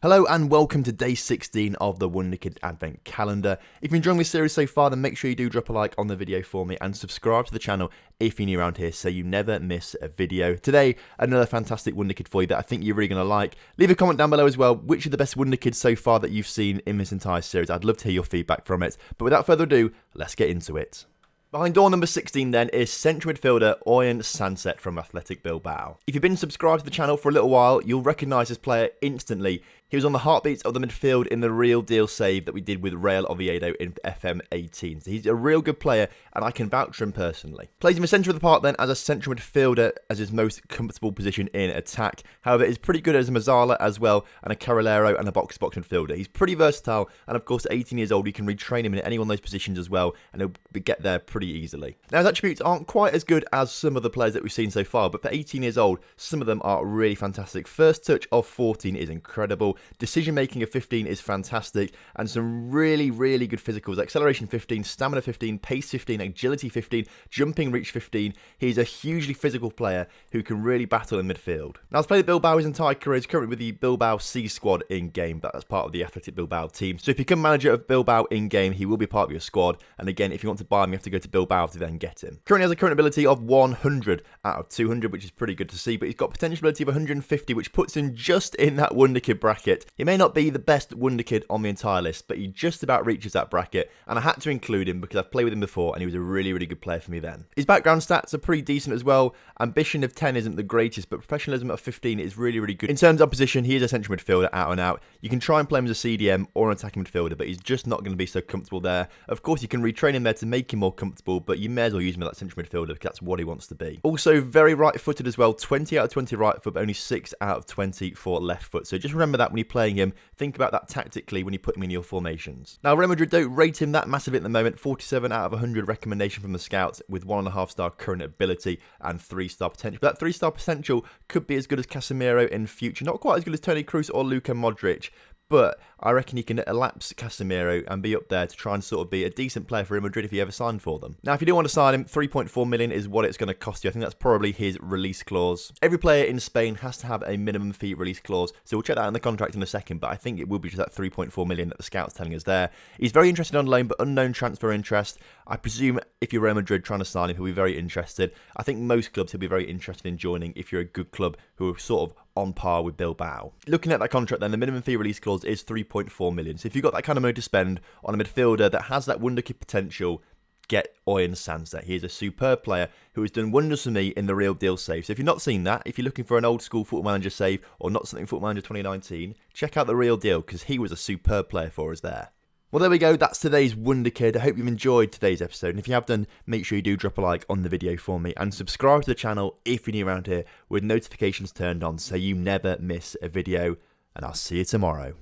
Hello and welcome to day 16 of the Wonderkid Advent Calendar. If you're enjoying this series so far, then make sure you do drop a like on the video for me and subscribe to the channel if you're new around here so you never miss a video. Today, another fantastic Wonderkid for you that I think you're really going to like. Leave a comment down below as well, which are the best Wonderkids so far that you've seen in this entire series. I'd love to hear your feedback from it. But without further ado, let's get into it. Behind door number 16 then is central midfielder Oihan Sanet from Athletic Bilbao. If you've been subscribed to the channel for a little while, you'll recognise this player instantly. He was on the heartbeats of the midfield in the real deal save that we did with Real Oviedo in FM19. So he's a real good player and I can vouch for him personally. Plays in the centre of the park then as a central midfielder as his most comfortable position in attack. However, he's pretty good as a Mazzala as well and a Carrilero and a box-to-box midfielder. He's pretty versatile and of course at 18 years old you can retrain him in any one of those positions as well and he'll get there pretty easily. Now his attributes aren't quite as good as some of the players that we've seen so far, but for 18 years old some of them are really fantastic. First touch of 14 is incredible. Decision making of 15 is fantastic, and some really good physicals. Acceleration 15, stamina 15, pace 15, agility 15, jumping reach 15. He's a hugely physical player who can really battle in midfield. Now, he's played at Bilbao his entire career. He's currently with the Bilbao C squad in game, but that's part of the Athletic Bilbao team. So if you become manager of Bilbao in game, he will be part of your squad. And again, if you want to buy him, you have to go to Bilbao to then get him. Currently has a current ability of 100 out of 200, which is pretty good to see, but he's got potential ability of 150, which puts him just in that Wonderkid bracket. He may not be the best Wonderkid on the entire list, but he just about reaches that bracket, and I had to include him because I've played with him before and he was a really good player for me then. His background stats are pretty decent as well. Ambition of 10 isn't the greatest, but professionalism of 15 is really good. In terms of position, he is a central midfielder out and out. You can try and play him as a CDM or an attacking midfielder, but he's just not going to be so comfortable there. Of course, you can retrain him there to make him more comfortable, but you may as well use him as that central midfielder because that's what he wants to be. Also, very right-footed as well. 20 out of 20 right foot, but only 6 out of 20 for left foot. So just remember that when you're playing him, think about that tactically when you put him in your formations. Now, Real Madrid don't rate him that massively at the moment. 47 out of 100 recommendation from the scouts with 1.5 star current ability and 3-star potential. But that 3-star potential could be as good as Casemiro in future. Not quite as good as Toni Kroos or Luka Modric, but I reckon he can elapse Casemiro and be up there to try and sort of be a decent player for Real Madrid if he ever signed for them. Now, if you do want to sign him, 3.4 million is what it's going to cost you. I think that's probably his release clause. Every player in Spain has to have a minimum fee release clause, so we'll check that in the contract in a second, but I think it will be just that 3.4 million that the scout's telling us there. He's very interested on loan, but unknown transfer interest. I presume if you're Real Madrid trying to sign him, he'll be very interested. I think most clubs he'll be very interested in joining if you're a good club who are sort of on par with Bilbao. Looking at that contract then, the minimum fee release clause is 3.4 million. So if you've got that kind of money to spend on a midfielder that has that Wonderkid potential, get Oihan Sanet. He is a superb player who has done wonders for me in the real deal save. So if you've not seen that, if you're looking for an old school Football Manager save or not something Football Manager 2019, check out the real deal because he was a superb player for us there. Well, there we go. That's today's Wonderkid. I hope you've enjoyed today's episode. And if you have done, make sure you do drop a like on the video for me and subscribe to the channel if you're new around here with notifications turned on so you never miss a video. And I'll see you tomorrow.